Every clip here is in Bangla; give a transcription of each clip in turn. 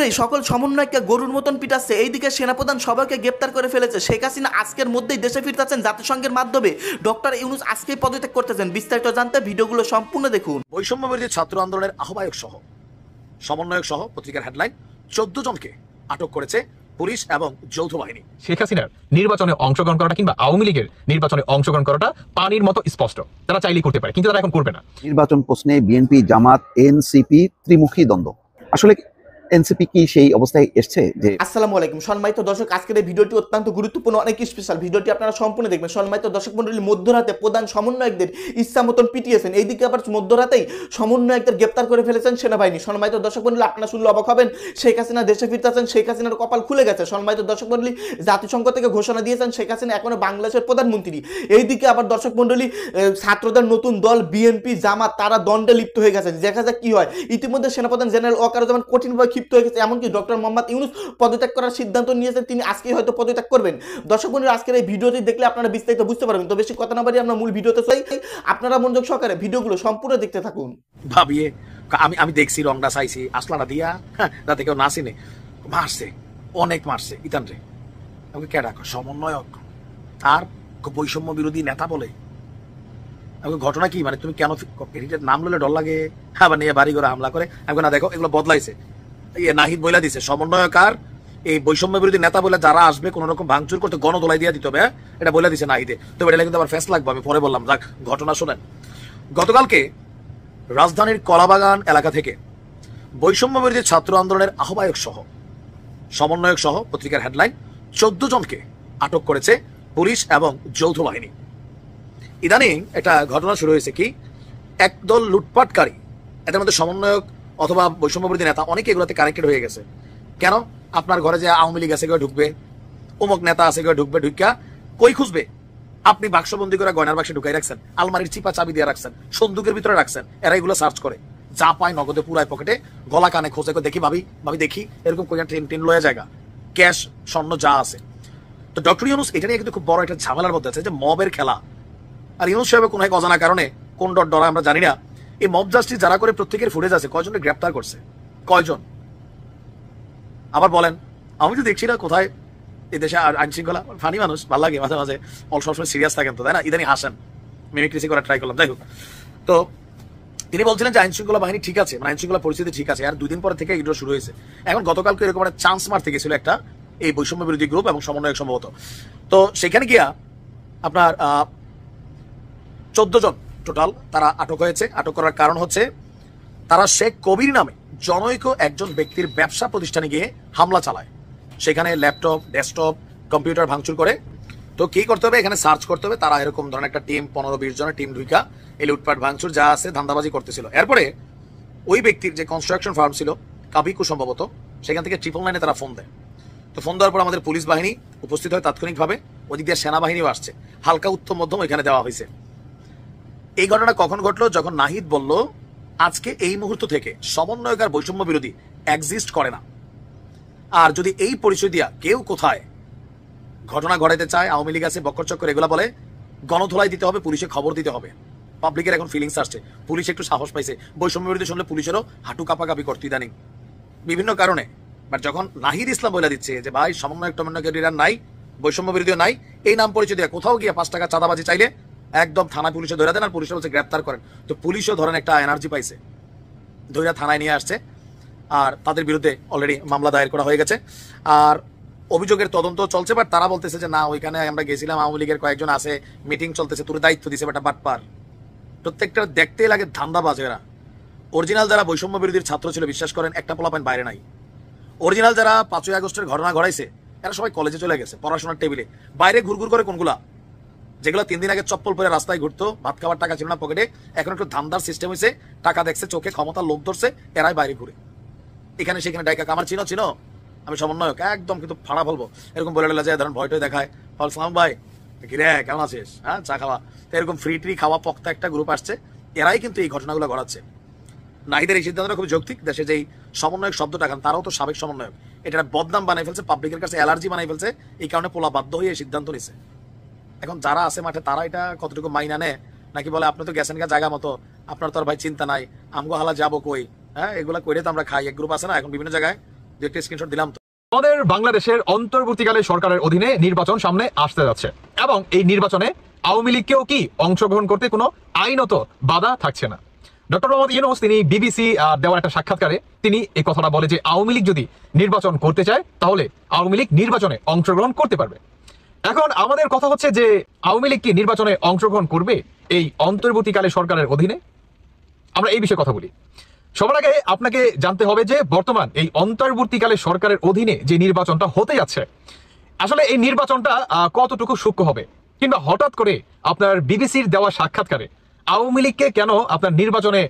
এই সকল সমন্বয়কে গরুর মতন পিটাচ্ছে। এইদিকে সেনাপ্রধান সবাইকে গ্রেপ্তার করে ফেলেছে। শেখ হাসিনা আজকের মধ্যেই দেশে ফিরতেছেন জাতিসংঘের মাধ্যমে। ডক্টর ইউনূস আজকেই পদত্যাগ করতেছেন। বিস্তারিত জানতে ভিডিওগুলো সম্পূর্ণ দেখুন। বৈষম্য বিরোধী ছাত্র আন্দোলনের আহ্বায়ক সহ সমন্বয়ক সহ পত্রিকার হেডলাইন 14 জনকে আটক করেছে পুলিশ এবং যৌথ বাহিনী। শেখ হাসিনার নির্বাচনে অংশগ্রহণ করাটা কিংবা আওয়ামী লীগের নির্বাচনে অংশগ্রহণ করাটা পানির মতো স্পষ্ট। তারা চাইলেই করতে পারে, কিন্তু তারা এখন করবে না। নির্বাচন প্রশ্নে বিএনপি, জামাত, এনসিপি ত্রিমুখী দ্বন্দ্ব। আসলে এনসিপি কি সেই অবস্থায় এসছে যে? আসসালামু আলাইকুম সম্মানিত দর্শক, আজকের এই ভিডিওটি অত্যন্ত গুরুত্বপূর্ণ, অনেক স্পেশাল। ভিডিওটি আপনারা সম্পূর্ণ দেখবেন। সম্মানিত দর্শক মণ্ডলী, মধ্যরাতে প্রধান সমন্বয়কদের ইচ্ছা মতন পিটিয়েছেন। এইদিকে আবার মধ্যরাতেই সমন্বয়কদের গ্রেপ্তার করে ফেলেছেন সেনাবাহিনী। সম্মানিত দর্শক মণ্ডলী, আপনারা শুনলে অবাক হবেন। শেখ হাসিনা দেশে ফিরতেছেন, শেখ হাসিনার কপাল খুলে গেছে। সম্মানিত দর্শক মণ্ডলী, জাতিসংঘ থেকে ঘোষণা দিয়েছেন শেখ হাসিনা এখনো বাংলাদেশের প্রধানমন্ত্রী। এইদিকে আবার দর্শক মণ্ডলী, ছাত্রদের নতুন দল বিএনপি, জামাত তারা দ্বন্দ্বে লিপ্ত হয়ে গেছে। দেখা যাক কি হয়। ইতিমধ্যে সেনাপ্রধান জেনারেল ওয়াকারুজ্জামান কঠিনভাবে ক্ষিপ্ত হয়ে গেছে। এমনকি ডক্টর মোহাম্মদ ইউনূস পদত্যাগ করার সিদ্ধান্ত নিয়েছেন। তিনি আজকেই হয়তো পদত্যাগ করবেন। দর্শক বন্ধুরা, আজকের এই ভিডিওটি দেখলে আপনারা বিস্তারিত বুঝতে পারবেন। তো বেশি কথা না বাড়িয়ে আমরা মূল ভিডিওতে চাই, আপনারা মনোযোগ সহকারে ভিডিওগুলো সম্পূর্ণ দেখতে থাকুন। ভাবিয়ে আমি দেখছি রংটা চাইছি আসলাটা দিয়া যাতে কেউ না চিনে মারছে, অনেক মারছে। ইতান রে আমাকে কে ডাক সমন্বয়ক আর বৈষম্য বিরোধী নেতা বলে। ঘটনা কি মানে তুমি কেন নাম লইলে ডর লাগে? আবার নিয়ে বাড়ি করে হামলা করে। আমি না দেখো এগুলো বদলাইছে। নাহিদ বইলা দিছে সমন্বয়ক আর এই বৈষম্য বিরোধী নেতা বলে যারা আসবে কোন রকম ভাঙচুর করতে গণদোলাই দিয়ে দিতে হবে। এটা বলে দিছে নাহিদে। তো এটা কিন্তু আবার ফেস লাগবে, আমি পরে বললাম। যাক, ঘটনা শোনেন। গতকালকে রাজধানীর কলাবাগান এলাকা থেকে বৈষম্য বিরোধী ছাত্র আন্দোলনের আহ্বায়ক সহ সমন্বয়ক সহ পত্রিকার হেডলাইন 14 জনকে আটক করেছে পুলিশ এবং যৌথ বাহিনী। ইদানিং একটা ঘটনা শুরু হয়েছে কি, একদল লুটপাটকারী, এদের মধ্যে সমন্বয়ক অথবা বৈষম্য বিরোধী নেতা অনেকে এগুলোতে কানেক্টেড হয়ে গেছে। কেন? আপনার ঘরে যে আওয়ামী লীগ আছে কেউ ঢুকবে, অমুক নেতা আছে কেউ ঢুকবে, ঢুকা কই খুঁজবে? আপনি বাক্সবন্দি করে গয়নার বাক্সে ঢুকাই রাখছেন, আলমারির চিপা চাবি দিয়ে রাখছেন, সন্দুকের ভিতরে রাখছেন। এরা এগুলো সার্চ করে, যা পায় নগদে পুরাই পকেটে, গলা কানে খোঁজে, দেখি ভাবি দেখি এরকম কইয়া ট্রেন লয়ে জায়গা, ক্যাশ স্বর্ণ যা আছে। তো ডক্টর ইউনূস এটা নিয়ে কিন্তু খুব বড় একটা ঝামেলার মধ্যে আছে, যে মবের খেলা। আর ইউনূস সাহেব কোন এক অজানা কারণে কোন ডরা আমরা জানি না, এই মব জাস্টিস যারা করে প্রত্যেকের ফুটেজ আছে, কয়জনকে গ্রেপ্তার করছে, কয়জন? আবার বলেন, আমি তো দেখছি না কোথায় এই দেশে আইন শৃঙ্খলা। ফানি মানুষ, ভালো লাগে মাঝে মাঝে, সবসময় সিরিয়াস থাকেন তো, তাই না? ইদানি হাসেন, মিমিক্রিসি করার ট্রাই করলাম। যাই হোক, তো তিনি বলছিলেন যে আইন শৃঙ্খলা বাহিনী ঠিক আছে, মানে আইন শৃঙ্খলা পরিস্থিতি ঠিক আছে। আর 2 দিন পরে থেকে এগুলো শুরু হয়েছে। এখন গতকালকে এরকম একটা চান্স মারতে গেছিল একটা এই বৈষম্য বিরোধী গ্রুপ এবং সমন্বয়ক সম্ভবত। তো সেখানে গিয়া আপনার 14 জন টোটাল তারা আটক হয়েছে। আটক করার কারণ হচ্ছে তারা শেখ কবির নামে জনৈক একজন ব্যক্তির ব্যবসা প্রতিষ্ঠানে গিয়ে হামলা চালায়। সেখানে ল্যাপটপ, ডেস্কটপ, কম্পিউটার ভাঙচুর করে। তো কি করতে হবে? এখানে সার্চ করতে হবে। তারা এরকম ধরনের একটা টিম, 15-20 জনের টিম ঢুকা এই লুটপাট ভাঙচুর যা আছে ধান্দাবাজি করতেছিল। এরপরে ওই ব্যক্তির যে কনস্ট্রাকশন ফার্ম ছিল, কাবিকু সম্ভবত, সেখান থেকে 999 তারা ফোন দেয়। তো ফোন দেওয়ার পর আমাদের পুলিশ বাহিনী উপস্থিত হয় তাৎক্ষণিকভাবে। ওদিক দিয়ে সেনাবাহিনীও আসছে, হালকা উত্তম মধ্যম এখানে দেওয়া হয়েছে। এই ঘটনা কখন ঘটলো? যখন নাহিদ বলল আজকে এই মুহূর্ত থেকে সমন্বয়ক আর বৈষম্য বিরোধী এক্সিস্ট করে না। আর যদি এই পরিচয় দিয়া কেউ কোথায় ঘটনা ঘটাইতে চায়, আওয়ামী লীগ আছে, বক্কর চক্কর, এগুলা বলে, গণধোলাই দিতে হবে, পুলিশে খবর দিতে হবে। পাবলিকের এখন ফিলিংস আসছে, পুলিশ একটু সাহস পাইছে। বৈষম্য বিরোধী শুনলে পুলিশেরও হাঁটু কাঁপাকাঁপি করতে ইদানিং বিভিন্ন কারণে। বাট যখন নাহিদ ইসলাম বলে দিচ্ছে যে ভাই সমন্বয়ক টমন্বয়কের নাই, বৈষম্য বিরোধীও নাই, এই নাম পরিচয় দিয়ে কোথাও গিয়ে 5 টাকা চাঁদাবাজি চাইলে একদম থানা পুলিশে ধরে দেন, আর পুলিশে বলছে গ্রেপ্তার করেন। তো পুলিশও ধরেন একটা এনার্জি পাইছে, ধৈরা থানায় নিয়ে আসছে। আর তাদের বিরুদ্ধে অলরেডি মামলা দায়ের করা হয়ে গেছে। আর অভিযোগের তদন্ত চলছে। বাট তারা বলতেছে যে না, ওইখানে আমরা গেছিলাম, আওয়ামী লীগের কয়েকজন আছে, মিটিং চলতেছে, তোর দায়িত্ব দিছে বেটা বাটপার। প্রত্যেকটা দেখতেই লাগে ধান্দাবাজ এরা। অরিজিনাল যারা বৈষম্য বিরোধীর ছাত্র ছিল, বিশ্বাস করেন একটা পোলাপাইন বাইরে নাই। অরিজিনাল যারা 5ই আগস্টের ঘটনা ঘটাইছে, এরা সবাই কলেজে চলে গেছে, পড়াশোনার টেবিলে। বাইরে ঘুরঘুর করে কোনগুলা? যেগুলো 3 দিন আগে চপ্পল পরে রাস্তায় ঘুরতো, ভাত খাওয়ার টাকা ছিল না পকেটে, এখন একটু ধান্দার সিস্টেম হয়েছে, টাকা দেখছে চোখে, ক্ষমতা লোভ ধরছে, এরাই বাইরে ঘুরে। এখানে সেখানে ডাইকা আমার চিনো আমি সমন্বয়ক একদম কিন্তু ফাড়া বলবো, এরকম বলে যায়, ধরেন ভয়টয় দেখায়, সালাম ভাই কিরে কেমন আছিস, হ্যাঁ চা খাওয়া। তো এরকম ফ্রি ট্রি খাওয়া পক্তা একটা গ্রুপ আসছে, এরাই কিন্তু এই ঘটনাগুলো ঘটাচ্ছে। নাহিদের এই সিদ্ধান্তটা খুব যৌক্তিক। দেশে যেই সমন্বয়ক শব্দটা, কারণ তারাও তো সাবেক সমন্বয়ক, এটা বদনাম বানাই ফেলছে, পাবলিকের কাছে অ্যালার্জি বানাই ফেলছে। এই কারণে পোলা বাধ্য হয়ে এই সিদ্ধান্ত নিছে। এখন যারা আছে মাঠে তারা এটা কতটুকু মাইনা নেয়, নাকি বলে আপনি তো গেছেন গা জায়গা মতো, আপনার তো আর ভাই চিন্তা নাই, আমগো হালা যাবো কই, হ্যাঁ এগুলা কইরে তো আমরা খাই। এক গ্রুপ আছে না এখন বিভিন্ন জায়গায় একটা স্ক্রিনশট দিলাম তো। আমাদের বাংলাদেশের অন্তর্বর্তীকালে সরকারের অধীনে নির্বাচন সামনে আসতে যাচ্ছে এবং এই নির্বাচনে আওয়ামী লীগকেও কি অংশগ্রহণ করতে কোনো আইনত বাধা থাকছে না। ডক্টর মোহাম্মদ ইউনূস তিনি বিবিসি দেওয়ার একটা সাক্ষাৎকারে তিনি এই কথাটা বলে যে আওয়ামী লীগ যদি নির্বাচন করতে চায় তাহলে আওয়ামী লীগ নির্বাচনে অংশগ্রহণ করতে পারবে। এখন আমাদের কথা হচ্ছে যে আওয়ামী লীগ কি নির্বাচনে অংশগ্রহণ করবে এই অন্তর্বর্তীকালে সরকারের অধীনে? আমরা এই বিষয়ে কথা বলি। সবার আগে আপনাকে জানতে হবে যে বর্তমান এই অন্তর্বর্তীকালে সরকারের অধীনে যে নির্বাচনটা হতে যাচ্ছে আসলে এই নির্বাচনটা কতটুকু সূক্ষ্ম হবে, কিংবা হঠাৎ করে আপনার বিবিসির দেওয়া সাক্ষাৎকারে আওয়ামী লীগকে কেন আপনার নির্বাচনে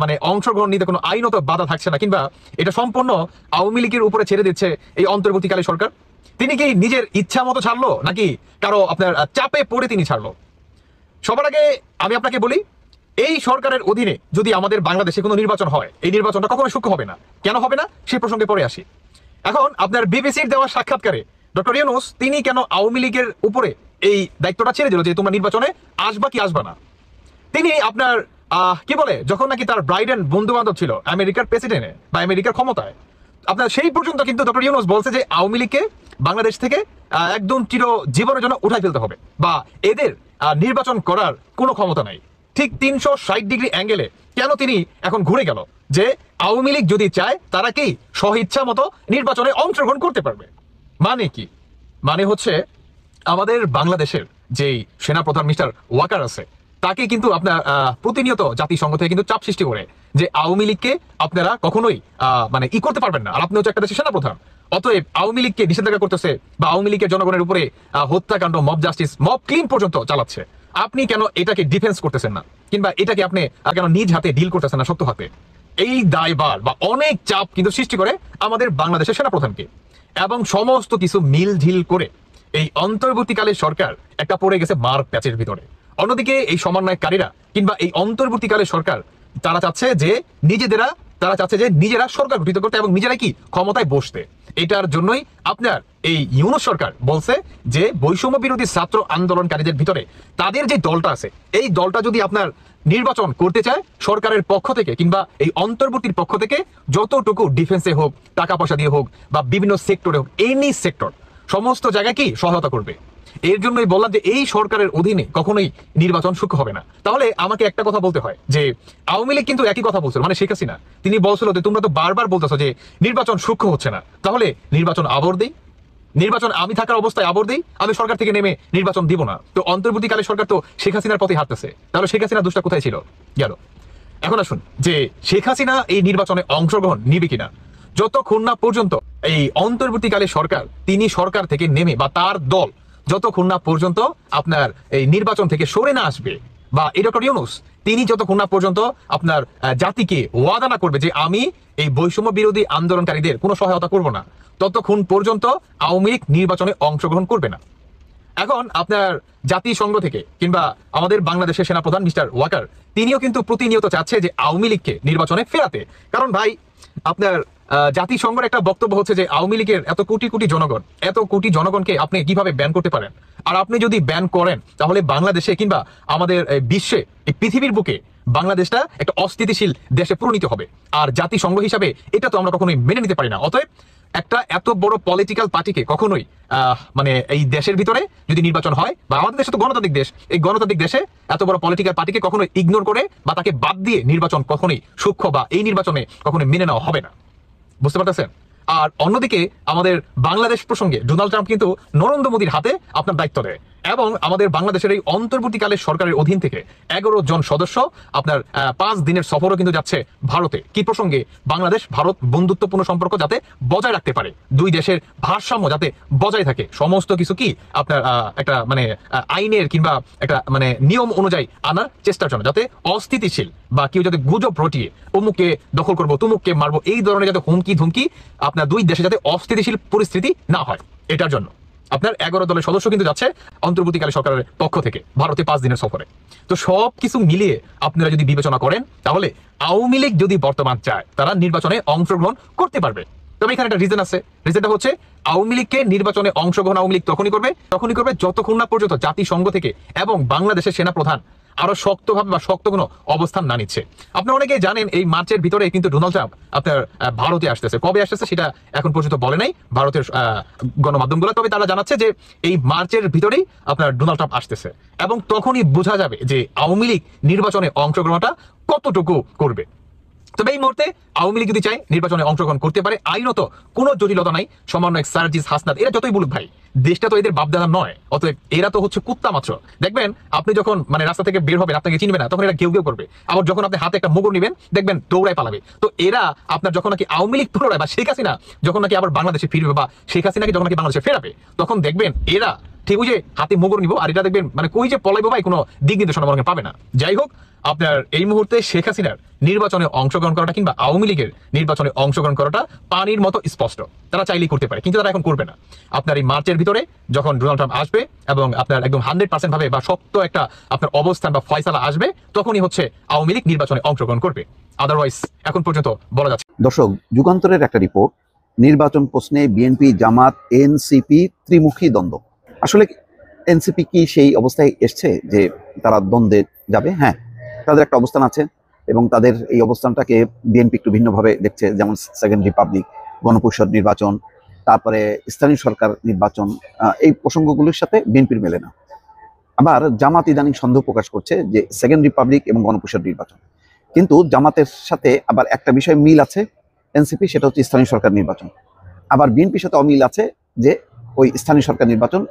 মানে অংশগ্রহণ নিতে কোনো আইনত বাধা থাকছে না, কিংবা এটা সম্পূর্ণ আওয়ামী লীগের উপরে ছেড়ে দিচ্ছে এই অন্তর্বর্তীকালে সরকার? তিনি কি নিজের ইচ্ছা মতো ছাড়লো নাকি কারো আপনার চাপে পড়ে তিনি ছাড়লো? সবার আগে আমি আপনাকে বলি, এই সরকারের অধীনে যদি আমাদের বাংলাদেশে কোনো নির্বাচন হয় এই নির্বাচনটা কখনো সূক্ষ্ম হবে না। কেন হবে না সে প্রসঙ্গে পরে আসি। এখন আপনার বিবিসির দেওয়া সাক্ষাৎকারে ডক্টর ইউনূস তিনি কেন আওয়ামী লীগের উপরে এই দায়িত্বটা ছেড়ে দিল যে তোমরা নির্বাচনে আসবা কি আসবা না? তিনি আপনার কি বলে যখন নাকি তার ব্রাইডেন বন্ধু বান্ধব ছিল আমেরিকার প্রেসিডেন্টে বা আমেরিকার ক্ষমতায়, আপনার সেই পর্যন্ত কিন্তু ডক্টর ইউনূস বলছে যে আওয়ামী লীগকে বাংলাদেশ থেকে একদম চির জীবনের জন্য উঠাই ফেলতে হবে বা এদের নির্বাচন করার কোনো ক্ষমতা নাই। ঠিক 360 ডিগ্রি অ্যাঙ্গেলে কেন তিনি এখন ঘুরে গেল যে আওয়ামী লীগ যদি চায় তারা কি স্বইচ্ছা মতো নির্বাচনে অংশগ্রহণ করতে পারবে? মানে কি? মানে হচ্ছে আমাদের বাংলাদেশের যেই সেনাপ্রধান মিস্টার ওয়াকার আছে তাকে কিন্তু আপনার প্রতিনিয়ত জাতিসংঘ থেকে কিন্তু চাপ সৃষ্টি করে যে আওয়ামী লীগকে আপনারা কখনোই মানে করতে পারবেন না, আর আপনি হচ্ছে একটা দেশের সেনাপ্রধান, অতএব আওয়ামী লীগকে নিষেধাজ্ঞা করতেছে বা আওয়ামী লীগের জনগণের উপরে হত্যাকাণ্ড, মব জাস্টিস, মব ক্লিন পর্যন্ত চালাচ্ছে। আপনি কেন এটাকে ডিফেন্স করতেছেন না, কিংবা এটাকে আপনি কেন নিজ হাতে ডিল করতেছেন না শক্ত হাতে? এই দায়ভার বা অনেক চাপ কিন্তু সৃষ্টি করে আমাদের বাংলাদেশের সেনাপ্রধানকে, এবং সমস্ত কিছু মিলঝিল করে এই অন্তর্বর্তীকালে সরকার একটা পড়ে গেছে মার প্যাচের ভিতরে। অন্যদিকে এই সমন্বয়কারীরা কিংবা এই অন্তর্বর্তীকালে সরকার তারা চাচ্ছে যে নিজেরা সরকার গঠিত করতে এবং নিজেরাই কি ক্ষমতায় বসতে। এটার জন্যই আপনার এই ইউনূস সরকার বলছে যে বৈষম্য বিরোধী ছাত্র আন্দোলনকারীদের ভিতরে তাদের যে দলটা আছে এই দলটা যদি আপনার নির্বাচন করতে চায় সরকারের পক্ষ থেকে কিংবা এই অন্তর্বর্তীর পক্ষ থেকে যতটুকু ডিফেন্সে হোক, টাকা পয়সা দিয়ে হোক বা বিভিন্ন সেক্টরে হোক, এনি সেক্টর সমস্ত জায়গায় কি সহায়তা করবে। এর জন্যই বললাম যে এই সরকারের অধীনে কখনোই নির্বাচন সূক্ষ্ম হবে না। তাহলে আমাকে একটা কথা বলতে হয় যে আওয়ামী লীগ কিন্তু একই কথা বলছিল, মানে শেখ হাসিনা তিনি বলছিল যে তোমরা তো বারবার বলতেছো যে নির্বাচন সূক্ষ্ম হচ্ছে না, তাহলে নির্বাচন আবর দেই, নির্বাচন আমি থাকার অবস্থায় আবর দেই, আমি সরকার থেকে নেমে নির্বাচন দিব না। তো অন্তর্বর্তীকালে সরকার তো শেখ হাসিনার পথে হাঁটতেছে, তাহলে শেখ হাসিনা দোষটা কোথায় ছিল গেল? এখন আসুন যে শেখ হাসিনা এই নির্বাচনে অংশগ্রহণ নিবে কিনা, যতক্ষণ না পর্যন্ত এই অন্তর্বর্তীকালে সরকার তিনি সরকার থেকে নেমে বা তার দল যতক্ষণ না পর্যন্ত আপনার এই নির্বাচন থেকে সরে না আসবে, বা ডক্টর ইউনূস তিনি যতক্ষণ না পর্যন্ত আপনার জাতিকে ওয়াদা না করবে যে আমি এই বৈষম্য বিরোধী আন্দোলনকারীদের কোনো সহায়তা করব না, ততক্ষণ পর্যন্ত আওয়ামী লীগ নির্বাচনে অংশগ্রহণ করবে না। এখন আপনার জাতিসংঘ থেকে কিংবা আমাদের বাংলাদেশের সেনাপ্রধান মিস্টার ওয়াকার তিনিও কিন্তু প্রতিনিয়ত চাচ্ছে যে আওয়ামী লীগকে নির্বাচনে ফেরাতে। কারণ ভাই আপনার জাতিসংঘের একটা বক্তব্য হচ্ছে যে আওয়ামী লীগের এত কোটি জনগণকে আপনি কিভাবে ব্যান করতে পারেন? আর আপনি যদি ব্যান করেন তাহলে বাংলাদেশে কিংবা আমাদের বিশ্বে এই পৃথিবীর বুকে বাংলাদেশটা একটা অস্থিতিশীল দেশে পরিণত হবে, আর জাতিসংঘ হিসাবে এটা তো আমরা কখনোই মেনে নিতে পারি না। অতএব একটা এত বড় পলিটিক্যাল পার্টিকে কখনোই মানে এই দেশের ভিতরে যদি নির্বাচন হয়, বা আমাদের দেশে তো গণতান্ত্রিক দেশ, এই গণতান্ত্রিক দেশে এত বড় পলিটিক্যাল পার্টিকে কখনোই ইগনোর করে বা তাকে বাদ দিয়ে নির্বাচন কখনোই সূক্ষ্ম বা এই নির্বাচনে কখনোই মেনে নেওয়া হবে না। বুঝতে পারতেছেন? আর অন্যদিকে আমাদের বাংলাদেশ প্রসঙ্গে ডোনাল্ড ট্রাম্প কিন্তু নরেন্দ্র মোদীর হাতে আপনার দায়িত্ব দেয়, এবং আমাদের বাংলাদেশের এই অন্তর্বর্তীকালে সরকারের অধীন থেকে 11 জন সদস্য আপনার 5 দিনের সফরও কিন্তু যাচ্ছে ভারতে। কি প্রসঙ্গে? বাংলাদেশ ভারত বন্ধুত্বপূর্ণ সম্পর্ক যাতে বজায় রাখতে পারে, দুই দেশের ভারসাম্য যাতে বজায় থাকে, সমস্ত কিছু কি আপনার একটা মানে আইনের কিংবা একটা মানে নিয়ম অনুযায়ী আনার চেষ্টার জন্য, যাতে অস্থিতিশীল বা কেউ যাতে গুজব রটিয়ে অমুককে দখল করবো তুমুককে মারবো এই ধরনের যাতে হুমকি ধুমকি আপনার দুই দেশে যাতে অস্থিতিশীল পরিস্থিতি না হয়, এটার জন্য আপনার 11 দলের সদস্য কিন্তু যাচ্ছে অন্তর্বর্তীকালে সরকারের পক্ষ থেকে ভারতে 5 দিনের সফরে। তো সব কিছু মিলিয়ে আপনারা যদি বিবেচনা করেন তাহলে আওয়ামী লীগ যদি বর্তমান চায় তারা নির্বাচনে অংশগ্রহণ করতে পারবে। তবে এখানে একটা রিজন আছে, রিজনটা হচ্ছে আওয়ামী লীগকে নির্বাচনে অংশগ্রহণ আওয়ামী লীগ তখনই করবে যতক্ষণ না পর্যন্ত জাতিসংঘ থেকে এবং বাংলাদেশের সেনাপ্রধান আরো শক্তভাবে বা শক্ত কোনো অবস্থান না নিচ্ছে। আপনারা অনেকেই জানেন এই মার্চের ভিতরে কিন্তু ডোনাল্ড ট্রাম্প আপনার ভারতে আসতেছে। কবে আসতেছে সেটা এখন পর্যন্ত বলে নাই ভারতের গণমাধ্যমগুলো, তবে তারা জানাচ্ছে যে এই মার্চের ভিতরেই আপনার ডোনাল্ড ট্রাম্প আসতেছে এবং তখনই বোঝা যাবে যে আওয়ামী লীগ নির্বাচনে অংশগ্রহণটা কতটুকু করবে। তবে এই মুহূর্তে আওয়ামী লীগ যদি চায় নির্বাচনে অংশগ্রহণ করতে পারে, আইনত কোনো জটিলতা নাই। সমন্বয়ক সার্জিস হাসনাত এরা যতই বলুক ভাই, দেশটা তো এদের বাপদাদা নয়, অতএব এরা তো হচ্ছে কুত্তা মাত্র। দেখবেন আপনি যখন মানে রাস্তা থেকে বের হবেন আপনাকে চিনবে না, তখন এরা ঘেউ ঘেউ করবে। আবার যখন আপনি হাতে একটা মুগুর নেবেন দেখবেন দৌড়ায় পালাবে। তো এরা আপনার যখন নাকি আওয়ামী লীগ পুনরায় বা শেখ হাসিনা যখন নাকি আবার বাংলাদেশে ফিরবে বা শেখ হাসিনাকে যখন নাকি বাংলাদেশে ফেরাবে, তখন দেখবেন এরা ঠিক ওই যে হাতে মুগুর নিব আর এটা দেখবেন মানে কই যে পলাইবো ভাই কোনো দিক নির্দেশনা মনে পাবে না। যাই হোক, আপনার এই মুহূর্তে শেখ হাসিনার নির্বাচনে অংশগ্রহণ করাটা কিংবা আওয়ামী লীগের নির্বাচনে অংশগ্রহণ করাটা পানির মতো স্পষ্ট। তারা চাইলেই করতে পারে, কিন্তু তারা এখন করবে না। আপনার এই মার্চের ভিতরে যখন ডোনাল্ড ট্রাম্প আসবে এবং আপনার একদম 100% ভাবে বা শক্ত একটা আপনার অবস্থান বা ফয়সালা আসবে, তখনই হচ্ছে আওয়ামী লীগ নির্বাচনে অংশগ্রহণ করবে। আদারওয়াইজ এখন পর্যন্ত বলা যাচ্ছে। দর্শক, যুগান্তরের একটা রিপোর্ট, নির্বাচন প্রশ্নে বিএনপি জামাত এনসিপি ত্রিমুখী দ্বন্দ্ব। আসলে এনসিপি কি সেই অবস্থায় এসছে যে তারা দ্বন্দ্বে যাবে? হ্যাঁ, তাদের একটা অবস্থান আছে এবং তাদের এই অবস্থানটাকে বিএনপি একটু ভিন্নভাবে দেখছে। যেমন সেকেন্ড রিপাবলিক, গণপরিষদ নির্বাচন, তারপরে স্থানীয় সরকার নির্বাচন, এই প্রসঙ্গগুলোর সাথে বিএনপির মেলে না। আবার জামাত ইদানিং সন্দেহ প্রকাশ করছে যে সেকেন্ড রিপাবলিক এবং গণপরিষদ নির্বাচন, কিন্তু জামাতের সাথে আবার একটা বিষয় মিল আছে এনসিপি, সেটা হচ্ছে স্থানীয় সরকার নির্বাচন। আবার বিএনপির সাথে অমিল আছে যে ওই স্থানীয় সরকার নির্বাচন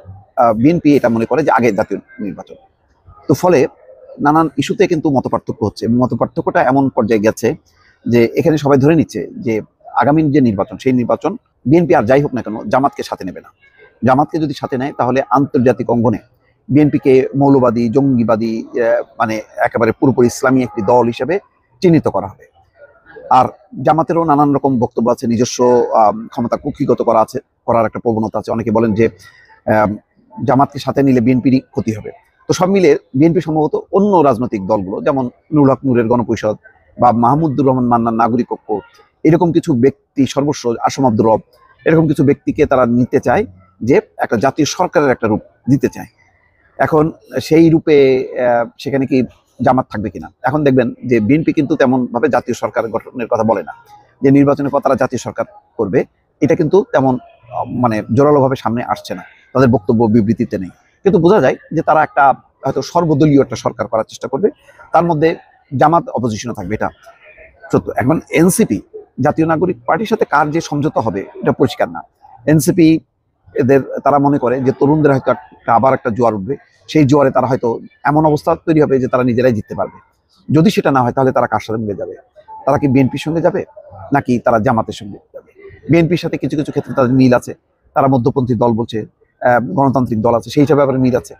বিএনপি এটা মনে করে যে আগে জাতীয় নির্বাচন। তো ফলে নানান ইস্যুতে কিন্তু মতপার্থক্য হচ্ছে এবং মতপার্থক্যটা এমন পর্যায়ে গেছে যে এখানে সবাই ধরে নিচ্ছে যে আগামী যে নির্বাচন সেই নির্বাচন বিএনপি আর যাই হোক না কেন জামাতকে সাথে নেবে না। জামাতকে যদি সাথে নেয় তাহলে আন্তর্জাতিক অঙ্গনে বিএনপিকে মৌলবাদী, জঙ্গিবাদী, মানে একেবারে পুরোপুরি ইসলামী একটি দল হিসেবে চিহ্নিত করা হবে। আর জামাতেরও নানান রকম বক্তব্য আছে, নিজস্ব ক্ষমতা কুক্ষিগত করার একটা প্রবণতা আছে। অনেকে বলেন যে জামাতকে সাথে নিলে বিএনপিরই ক্ষতি হবে। তো সব মিলে বিএনপি সম্ভবত অন্য রাজনৈতিক দলগুলো যেমন নুরুল হক নূরের গণপরিষদ বা মাহমুদুর রহমান মান্নার নাগরিক ঐক্য, এরকম কিছু ব্যক্তি, সর্বস্ব আসম আব্দুর রব, এরকম কিছু ব্যক্তিকে তারা নিতে চায় যে একটা জাতীয় সরকারের একটা রূপ দিতে চায়। এখন সেই রূপে সেখানে কি জামাত থাকবে কিনা? এখন দেখবেন যে বিএনপি কিন্তু তেমন ভাবে জাতীয় সরকার গঠনের কথা বলে না, যে নির্বাচনের পর তারা জাতীয় সরকার করবে এটা কিন্তু তেমন মানে জোরালোভাবে সামনে আসছে না, তাদের বক্তব্য বিবৃতিতে নেই। কিন্তু বোঝা যায় যে তারা একটা হয়তো সর্বদলীয় একটা সরকার করার চেষ্টা করবে, তার মধ্যে জামাত অপোজিশনে থাকবে, এটা সত্য। এখন এনসিপি জাতীয় নাগরিক পার্টির সাথে কার যে সমঝোতা হবে এটা পরিষ্কার না। এনসিপি তারা মনে করে যে তরুণদের হয়তো আবার একটা জোয়ার উঠবে, সেই জোয়ারে তারা হয়তো এমন অবস্থা তৈরি হবে যে তারা নিজেরাই জিততে পারবে। যদি সেটা না হয় তাহলে তারা কার সাথে মিলে যাবে? তারা কি বিএনপির সঙ্গে যাবে নাকি তারা জামাতের সঙ্গে যাবে? বিএনপির সাথে কিছু কিছু ক্ষেত্রে তাদের মিল আছে, তারা মধ্যপন্থী দল বলছে, গণতান্ত্রিক দল আছে, সেই হিসাবে আবার মিল আছে।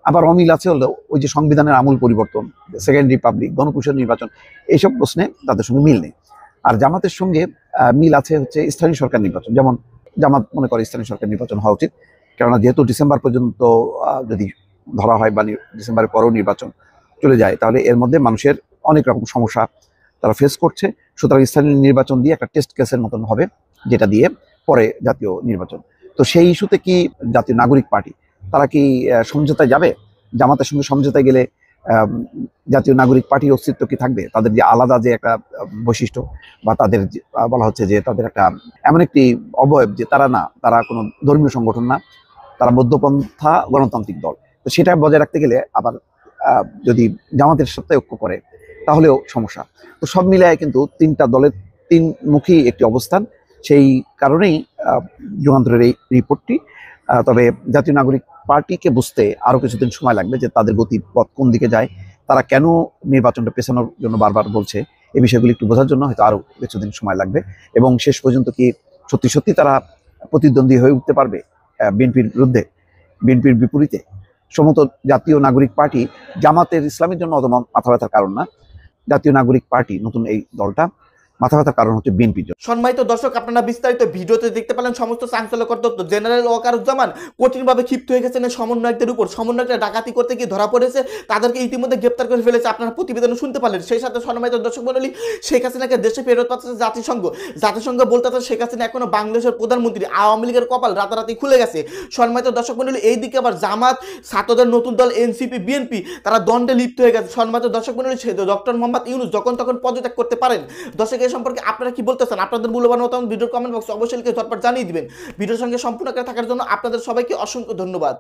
আবার অমিল আছে হলো ওই যে সংবিধানের আমূল পরিবর্তন, সেকেন্ড রিপাবলিক, গণপরিষদ নির্বাচন, এইসব প্রশ্নে তাদের সঙ্গে মিল নেই। আর জামাতের সঙ্গে মিল আছে হচ্ছে স্থানীয় সরকার নির্বাচন। যেমন জামাত মনে করে স্থানীয় সরকার নির্বাচন হওয়া উচিত, কেননা যেহেতু ডিসেম্বর পর্যন্ত যদি ধরা হয় বা ডিসেম্বরের পরেও নির্বাচন চলে যায় তাহলে এর মধ্যে মানুষের অনেক রকম সমস্যা তারা ফেস করছে। সুতরাং স্থানীয় নির্বাচন দিয়ে একটা টেস্ট কেসের মতন হবে, যেটা দিয়ে পরে জাতীয় নির্বাচন। তো সেই ইস্যুতে কি জাতীয় নাগরিক পার্টি তারা কি সমঝোতায় যাবে? জামাতের সঙ্গে সমঝোতায় গেলে জাতীয় নাগরিক পার্টির অস্তিত্ব কি থাকবে? তাদের যে আলাদা যে একটা বৈশিষ্ট্য বা তাদের বলা হচ্ছে যে তাদের একটা এমন একটি অবয়ব যে তারা কোনো ধর্মীয় সংগঠন না, তারা মধ্যপন্থা গণতান্ত্রিক দল। তো সেটা বজায় রাখতে গেলে আবার যদি জামাতের সাথে ঐক্য করে তাহলেও সমস্যা। তো সব মিলায় কিন্তু তিনটা দলের তিনমুখী একটি অবস্থান, সেই কারণেই যুগান্তরের এই রিপোর্টটি। তবে জাতীয় নাগরিক পার্টিকে বুঝতে আরো কিছুদিন সময় লাগবে যে তাদের গতিপথ কোন দিকে যায়, তারা কেন নির্বাচনটা পেছানোর জন্য বারবার বলছে, এই বিষয়গুলি একটু বোঝার জন্য হয়তো আরো কিছুদিন সময় লাগবে। এবং শেষ পর্যন্ত কি সত্যি সত্যি তারা প্রতিদ্বন্দ্বী হয়ে উঠতে পারবে বিএনপির বিরুদ্ধে, বিএনপির বিপরীতে? সমত জাতীয় নাগরিক পার্টি জামাতের ইসলামের জন্য অত মাথা ব্যথার কারণ না। জাতীয় নাগরিক পার্টি নতুন এই দলটা মাথা ব্যথার কারণ হচ্ছে বিএনপির জন্য। সম্মানিত দর্শক, আপনারা বিস্তারিত ভিডিওতে দেখতে পেলেন সমস্ত চাঞ্চল্যকর তথ্য। জেনারেল ওয়াকারুজ্জামান কঠিনভাবে ক্ষিপ্ত হয়ে গেছেন এই সমন্বয়কদের উপর। সমন্বয়করা ডাকাতি করতে গিয়ে ধরা পড়েছে, তাদেরকে ইতিমধ্যে গ্রেপ্তার করে ফেলেছে। আপনারা প্রতিবেদনে শুনতে পারলেন। সেই সাথে সম্মানিত দর্শক মণ্ডলী, শেখ হাসিনাকে দেশে ফেরত পাচ্ছে জাতিসংঘ বলতেছে শেখ হাসিনা এখনো বাংলাদেশের প্রধানমন্ত্রী। আওয়ামী লীগের কপাল রাতারাতি খুলে গেছে। সম্মানিত দর্শক মণ্ডলী, এইদিকে আবার জামাত, ছাত্রদের নতুন দল এনসিপি, বিএনপি তারা দ্বন্দ্বে লিপ্ত হয়ে গেছে। সম্মানিত দর্শক মণ্ডলী, ডক্টর মোহাম্মদ ইউনূস যখন তখন পদত্যাগ করতে পারেন। দর্শক, এই সম্পর্কে আপনারা কি বলতেছেন? আপনাদের মূল্যবান মতামত ভিডিওর কমেন্ট বক্সে অবশ্যই লিখে ঝটপট জানিয়ে দিবেন। ভিডিওর সঙ্গে সম্পূর্ণ থাকার জন্য আপনাদের সবাইকে অসংখ্য ধন্যবাদ।